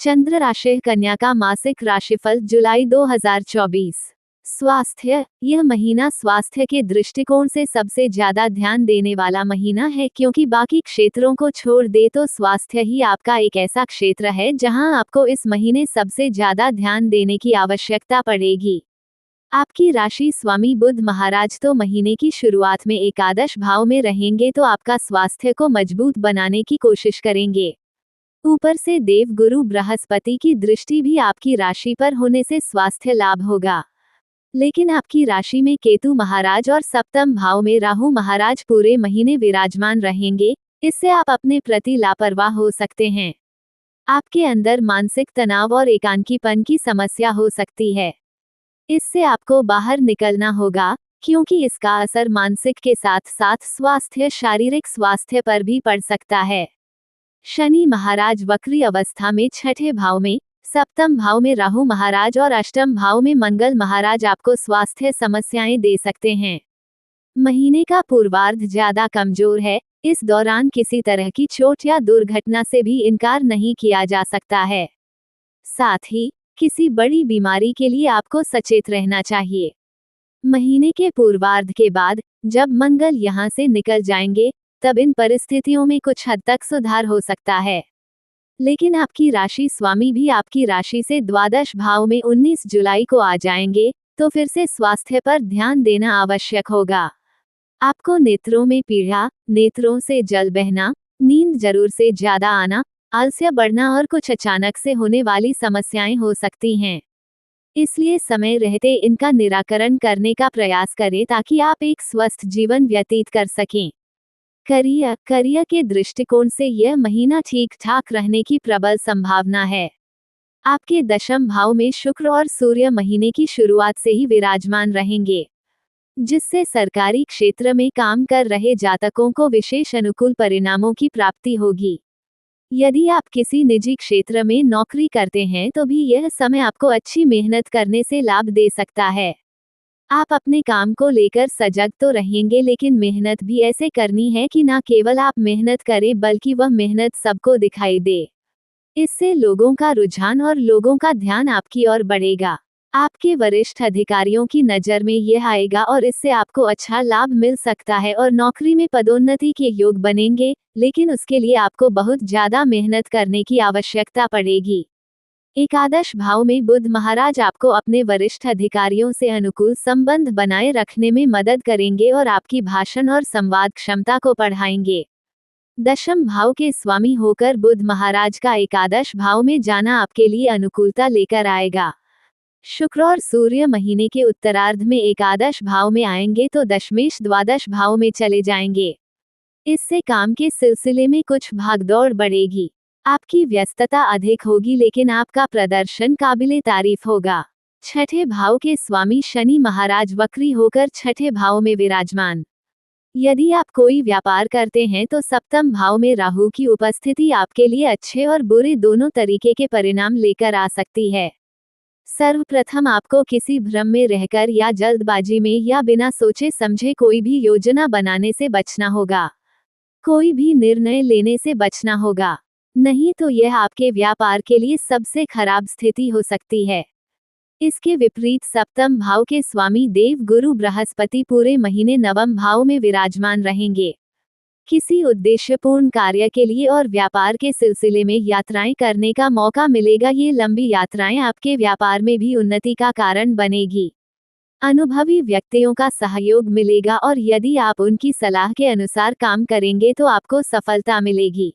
चंद्र राशि कन्या का मासिक राशिफल जुलाई 2024। स्वास्थ्य। यह महीना स्वास्थ्य के दृष्टिकोण से सबसे ज्यादा ध्यान देने वाला महीना है, क्योंकि बाकी क्षेत्रों को छोड़ दे तो स्वास्थ्य ही आपका एक ऐसा क्षेत्र है जहां आपको इस महीने सबसे ज्यादा ध्यान देने की आवश्यकता पड़ेगी। आपकी राशि स्वामी बुध महाराज तो महीने की शुरुआत में एकादश भाव में रहेंगे, तो आपका स्वास्थ्य को मजबूत बनाने की कोशिश करेंगे। ऊपर से देव गुरु बृहस्पति की दृष्टि भी आपकी राशि पर होने से स्वास्थ्य लाभ होगा। लेकिन आपकी राशि में केतु महाराज और सप्तम भाव में राहु महाराज पूरे महीने विराजमान रहेंगे, इससे आप अपने प्रति लापरवाह हो सकते हैं। आपके अंदर मानसिक तनाव और एकांकीपन की समस्या हो सकती है। इससे आपको बाहर निकलना होगा, क्योंकि इसका असर मानसिक के साथ साथ स्वास्थ्य शारीरिक स्वास्थ्य पर भी पड़ सकता है। शनि महाराज वक्री अवस्था में छठे भाव में, सप्तम भाव में राहु महाराज और अष्टम भाव में मंगल महाराज आपको स्वास्थ्य समस्याएं दे सकते हैं। महीने का पूर्वार्ध ज्यादा कमजोर है, इस दौरान किसी तरह की चोट या दुर्घटना से भी इनकार नहीं किया जा सकता है। साथ ही किसी बड़ी बीमारी के लिए आपको सचेत रहना चाहिए। महीने के पूर्वार्ध के बाद जब मंगल यहां से निकल जाएंगे, तब इन परिस्थितियों में कुछ हद तक सुधार हो सकता है। लेकिन आपकी राशि स्वामी भी आपकी राशि से द्वादश भाव में 19 जुलाई को आ जाएंगे, तो फिर से स्वास्थ्य पर ध्यान देना आवश्यक होगा। आपको नेत्रों में पीड़ा, नेत्रों से जल बहना, नींद जरूर से ज्यादा आना, आलस्य बढ़ना और कुछ अचानक से होने वाली समस्याएं हो सकती हैं। इसलिए समय रहते इनका निराकरण करने का प्रयास करें, ताकि आप एक स्वस्थ जीवन व्यतीत कर सकें। करियर के दृष्टिकोण से यह महीना ठीक ठाक रहने की प्रबल संभावना है। आपके दशम भाव में शुक्र और सूर्य महीने की शुरुआत से ही विराजमान रहेंगे, जिससे सरकारी क्षेत्र में काम कर रहे जातकों को विशेष अनुकूल परिणामों की प्राप्ति होगी। यदि आप किसी निजी क्षेत्र में नौकरी करते हैं, तो भी यह समय आपको अच्छी मेहनत करने से लाभ दे सकता है। आप अपने काम को लेकर सजग तो रहेंगे, लेकिन मेहनत भी ऐसे करनी है कि न केवल आप मेहनत करें, बल्कि वह मेहनत सबको दिखाई दे। इससे लोगों का रुझान और लोगों का ध्यान आपकी ओर बढ़ेगा। आपके वरिष्ठ अधिकारियों की नज़र में यह आएगा और इससे आपको अच्छा लाभ मिल सकता है और नौकरी में पदोन्नति के योग बनेंगे, लेकिन उसके लिए आपको बहुत ज्यादा मेहनत करने की आवश्यकता पड़ेगी। एकादश भाव में बुध महाराज आपको अपने वरिष्ठ अधिकारियों से अनुकूल संबंध बनाए रखने में मदद करेंगे और आपकी भाषण और संवाद क्षमता को बढ़ाएंगे। दशम भाव के स्वामी होकर बुध महाराज का एकादश भाव में जाना आपके लिए अनुकूलता लेकर आएगा। शुक्र और सूर्य महीने के उत्तरार्ध में एकादश भाव में आएंगे, तो दशमेश द्वादश भाव में चले जाएंगे। इससे काम के सिलसिले में कुछ भागदौड़ बढ़ेगी। आपकी व्यस्तता अधिक होगी, लेकिन आपका प्रदर्शन काबिले तारीफ होगा। छठे भाव के स्वामी शनि महाराज वक्री होकर छठे भाव में विराजमान। यदि आप कोई व्यापार करते हैं, तो सप्तम भाव में राहु की उपस्थिति आपके लिए अच्छे और बुरे दोनों तरीके के परिणाम लेकर आ सकती है। सर्वप्रथम आपको किसी भ्रम में रहकर या जल्दबाजी में या बिना सोचे समझे कोई भी योजना बनाने से बचना होगा। कोई भी निर्णय लेने से बचना होगा, नहीं तो यह आपके व्यापार के लिए सबसे खराब स्थिति हो सकती है। इसके विपरीत सप्तम भाव के स्वामी देव गुरु बृहस्पति पूरे महीने नवम भाव में विराजमान रहेंगे। किसी उद्देश्यपूर्ण कार्य के लिए और व्यापार के सिलसिले में यात्राएं करने का मौका मिलेगा। ये लंबी यात्राएं आपके व्यापार में भी उन्नति का कारण बनेगी। अनुभवी व्यक्तियों का सहयोग मिलेगा और यदि आप उनकी सलाह के अनुसार काम करेंगे, तो आपको सफलता मिलेगी।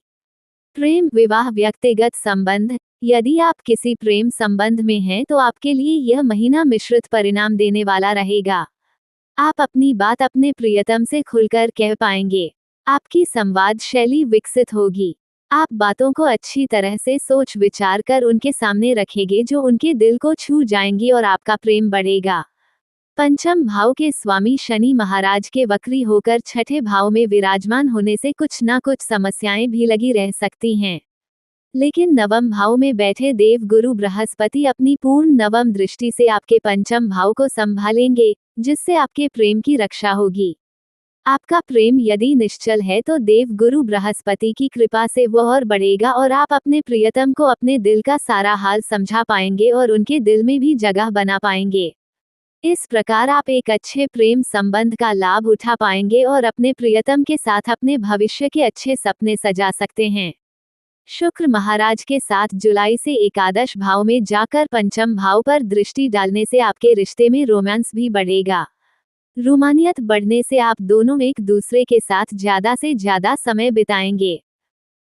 प्रेम विवाह व्यक्तिगत संबंध। यदि आप किसी प्रेम संबंध में हैं, तो आपके लिए यह महीना मिश्रित परिणाम देने वाला रहेगा। आप अपनी बात अपने प्रियतम से खुलकर कह पाएंगे। आपकी संवाद शैली विकसित होगी। आप बातों को अच्छी तरह से सोच विचार कर उनके सामने रखेंगे, जो उनके दिल को छू जाएंगी और आपका प्रेम बढ़ेगा। पंचम भाव के स्वामी शनि महाराज के वक्री होकर छठे भाव में विराजमान होने से कुछ ना कुछ समस्याएं भी लगी रह सकती हैं। लेकिन नवम भाव में बैठे देव गुरु बृहस्पति अपनी पूर्ण नवम दृष्टि से आपके पंचम भाव को संभालेंगे, जिससे आपके प्रेम की रक्षा होगी। आपका प्रेम यदि निश्चल है तो देव गुरु बृहस्पति की कृपा से वह और बढ़ेगा और आप अपने प्रियतम को अपने दिल का सारा हाल समझा पाएंगे और उनके दिल में भी जगह बना पाएंगे। इस प्रकार आप एक अच्छे प्रेम संबंध का लाभ उठा पाएंगे और अपने प्रियतम के साथ अपने भविष्य के अच्छे सपने सजा सकते हैं। शुक्र महाराज के 7 जुलाई से एकादश भाव में जाकर पंचम भाव पर दृष्टि डालने से आपके रिश्ते में रोमांस भी बढ़ेगा। रोमानियत बढ़ने से आप दोनों एक दूसरे के साथ ज्यादा से ज्यादा समय बिताएंगे।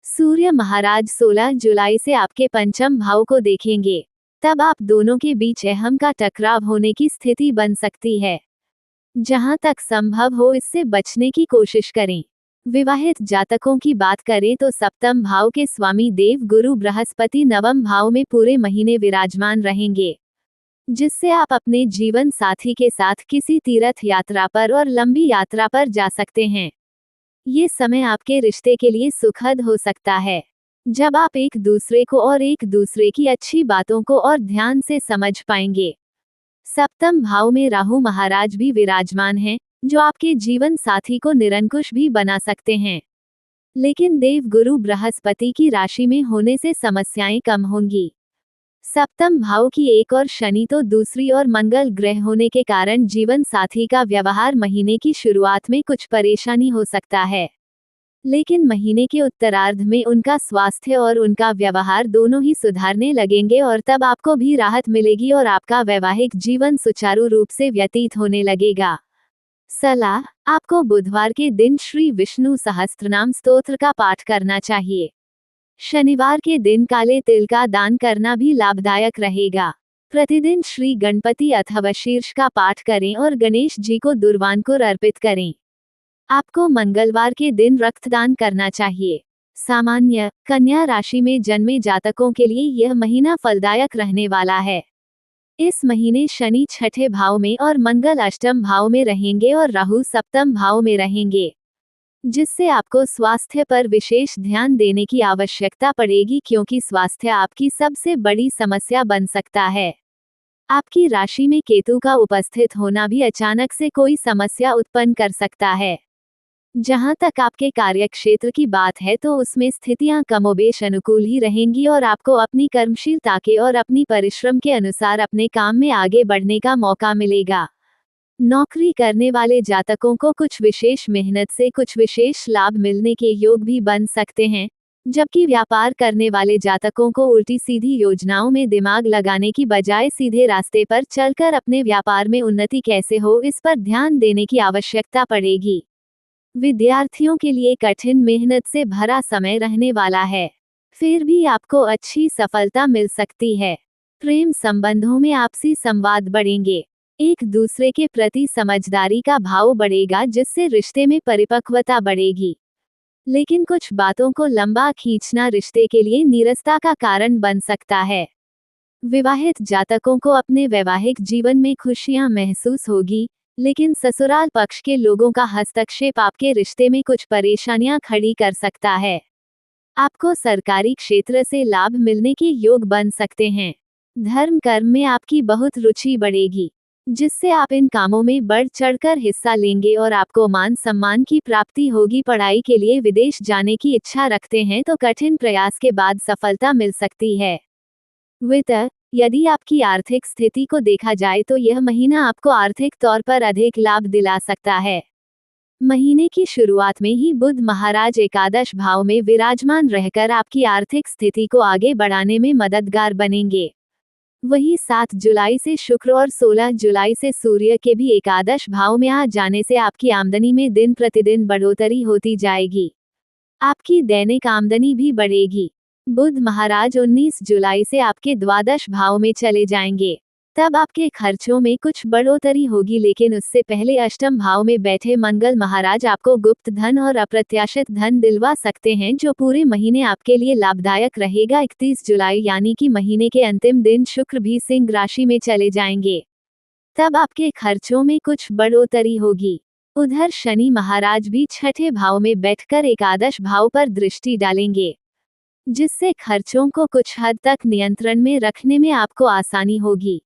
सूर्य महाराज 16 जुलाई से आपके पंचम भाव को देखेंगे। तब आप दोनों के बीच अहम का टकराव होने की स्थिति बन सकती है। जहां तक संभव हो इससे बचने की कोशिश करें। विवाहित जातकों की बात करें तो सप्तम भाव के स्वामी देव गुरु बृहस्पति नवम भाव में पूरे महीने विराजमान रहेंगे, जिससे आप अपने जीवन साथी के साथ किसी तीर्थ यात्रा पर और लंबी यात्रा पर जा सकते हैं। ये समय आपके रिश्ते के लिए सुखद हो सकता है, जब आप एक दूसरे को और एक दूसरे की अच्छी बातों को और ध्यान से समझ पाएंगे। सप्तम भाव में राहु महाराज भी विराजमान हैं, जो आपके जीवन साथी को निरंकुश भी बना सकते हैं। लेकिन देव गुरु बृहस्पति की राशि में होने से समस्याएं कम होंगी। सप्तम भाव की एक और शनि तो दूसरी और मंगल ग्रह होने के कारण जीवन साथी का व्यवहार महीने की शुरुआत में कुछ परेशानी हो सकता है, लेकिन महीने के उत्तरार्ध में उनका स्वास्थ्य और उनका व्यवहार दोनों ही सुधारने लगेंगे और तब आपको भी राहत मिलेगी और आपका वैवाहिक जीवन सुचारू रूप से व्यतीत होने लगेगा। सलाह, आपको बुधवार के दिन श्री विष्णु सहस्त्रनाम स्तोत्र का पाठ करना चाहिए। शनिवार के दिन काले तिल का दान करना भी लाभदायक रहेगा। प्रतिदिन श्री गणपति अथवा शीर्ष का पाठ करें और गणेश जी को दुर्वांकुर अर्पित करें। आपको मंगलवार के दिन रक्तदान करना चाहिए। सामान्य कन्या राशि में जन्मे जातकों के लिए यह महीना फलदायक रहने वाला है। इस महीने शनि छठे भाव में और मंगल अष्टम भाव में रहेंगे और राहु सप्तम भाव में रहेंगे, जिससे आपको स्वास्थ्य पर विशेष ध्यान देने की आवश्यकता पड़ेगी, क्योंकि स्वास्थ्य आपकी सबसे बड़ी समस्या बन सकता है। आपकी राशि में केतु का उपस्थित होना भी अचानक से कोई समस्या उत्पन्न कर सकता है। जहां तक आपके कार्यक्षेत्र की बात है तो उसमें स्थितियां कमोबेश अनुकूल ही रहेंगी और आपको अपनी कर्मशीलता के और अपनी परिश्रम के अनुसार अपने काम में आगे बढ़ने का मौका मिलेगा। नौकरी करने वाले जातकों को कुछ विशेष मेहनत से कुछ विशेष लाभ मिलने के योग भी बन सकते हैं, जबकि व्यापार करने वाले जातकों को उल्टी सीधी योजनाओं में दिमाग लगाने की बजाय सीधे रास्ते पर चलकर अपने व्यापार में उन्नति कैसे हो इस पर ध्यान देने की आवश्यकता पड़ेगी। विद्यार्थियों के लिए कठिन मेहनत से भरा समय रहने वाला है, फिर भी आपको अच्छी सफलता मिल सकती है। प्रेम संबंधों में आपसी संवाद बढ़ेंगे। एक दूसरे के प्रति समझदारी का भाव बढ़ेगा, जिससे रिश्ते में परिपक्वता बढ़ेगी। लेकिन कुछ बातों को लंबा खींचना रिश्ते के लिए नीरसता का कारण बन सकता है। विवाहित जातकों को अपने वैवाहिक जीवन में खुशियां महसूस होगी, लेकिन ससुराल पक्ष के लोगों का हस्तक्षेप आपके रिश्ते में कुछ परेशानियां खड़ी कर सकता है। आपको सरकारी क्षेत्र से लाभ मिलने के योग बन सकते हैं। धर्म कर्म में आपकी बहुत रुचि बढ़ेगी, जिससे आप इन कामों में बढ़ चढ़कर हिस्सा लेंगे और आपको मान सम्मान की प्राप्ति होगी। पढ़ाई के लिए विदेश जाने की इच्छा रखते हैं तो कठिन प्रयास के बाद सफलता मिल सकती है। वित्त, यदि आपकी आर्थिक स्थिति को देखा जाए तो यह महीना आपको आर्थिक तौर पर अधिक लाभ दिला सकता है। महीने की शुरुआत में ही बुध महाराज एकादश भाव में विराजमान रहकर आपकी आर्थिक स्थिति को आगे बढ़ाने में मददगार बनेंगे। वही 7 जुलाई से शुक्र और 16 जुलाई से सूर्य के भी एकादश भाव में आ जाने से आपकी आमदनी में दिन प्रतिदिन बढ़ोतरी होती जाएगी। आपकी दैनिक आमदनी भी बढ़ेगी। बुध महाराज 19 जुलाई से आपके द्वादश भाव में चले जाएंगे, तब आपके खर्चों में कुछ बढ़ोतरी होगी, लेकिन उससे पहले अष्टम भाव में बैठे मंगल महाराज आपको गुप्त धन और अप्रत्याशित धन दिलवा सकते हैं, जो पूरे महीने आपके लिए लाभदायक रहेगा। 31 जुलाई यानी कि महीने के अंतिम दिन शुक्र भी सिंह राशि में चले जाएंगे, तब आपके खर्चों में कुछ बढ़ोतरी होगी। उधर शनि महाराज भी छठे भाव में बैठकर एकादश भाव पर दृष्टि डालेंगे, जिससे खर्चों को कुछ हद तक नियंत्रण में रखने में आपको आसानी होगी।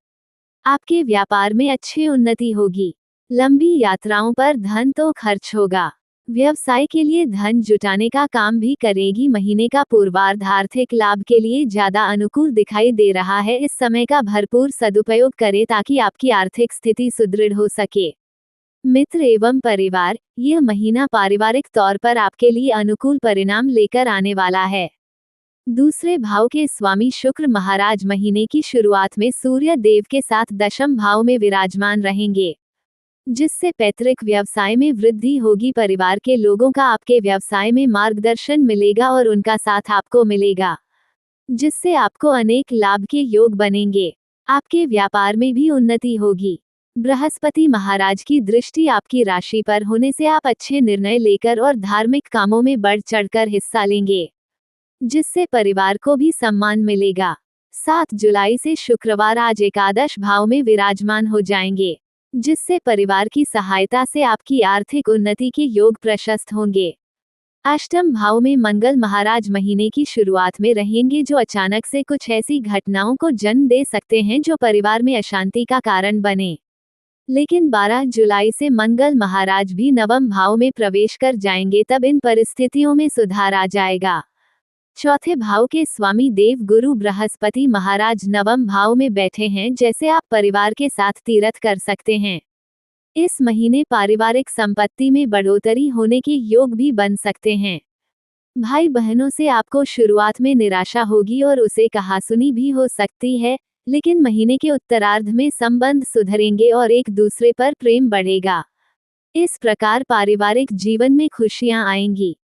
आपके व्यापार में अच्छी उन्नति होगी। लंबी यात्राओं पर धन तो खर्च होगा। व्यवसाय के लिए धन जुटाने का काम भी करेगी। महीने का पूर्वार्ध आर्थिक लाभ के लिए ज्यादा अनुकूल दिखाई दे रहा है। इस समय का भरपूर सदुपयोग करें ताकि आपकी आर्थिक स्थिति सुदृढ़ हो सके। मित्र एवं परिवार, यह महीना पारिवारिक तौर पर आपके लिए अनुकूल परिणाम लेकर आने वाला है। दूसरे भाव के स्वामी शुक्र महाराज महीने की शुरुआत में सूर्य देव के साथ दशम भाव में विराजमान रहेंगे, जिससे पैतृक व्यवसाय में वृद्धि होगी। परिवार के लोगों का आपके व्यवसाय में मार्गदर्शन मिलेगा और उनका साथ आपको मिलेगा, जिससे आपको अनेक लाभ के योग बनेंगे। आपके व्यापार में भी उन्नति होगी। बृहस्पति महाराज की दृष्टि आपकी राशि पर होने से आप अच्छे निर्णय लेकर और धार्मिक कामों में बढ़ चढ़कर हिस्सा लेंगे, जिससे परिवार को भी सम्मान मिलेगा। 7 जुलाई से शुक्रवार आज एकादश भाव में विराजमान हो जाएंगे, जिससे परिवार की सहायता से आपकी आर्थिक उन्नति के योग प्रशस्त होंगे। अष्टम भाव में मंगल महाराज महीने की शुरुआत में रहेंगे, जो अचानक से कुछ ऐसी घटनाओं को जन्म दे सकते हैं जो परिवार में अशांति का कारण बने। लेकिन 12 जुलाई से मंगल महाराज भी नवम भाव में प्रवेश कर जाएंगे, तब इन परिस्थितियों में सुधार आ जाएगा। चौथे भाव के स्वामी देव गुरु बृहस्पति महाराज नवम भाव में बैठे हैं, जैसे आप परिवार के साथ तीर्थ कर सकते हैं। इस महीने पारिवारिक संपत्ति में बढ़ोतरी होने के योग भी बन सकते हैं। भाई बहनों से आपको शुरुआत में निराशा होगी और उसे कहासुनी भी हो सकती है, लेकिन महीने के उत्तरार्ध में संबंध सुधरेंगे और एक दूसरे पर प्रेम बढ़ेगा। इस प्रकार पारिवारिक जीवन में खुशियां आएंगी।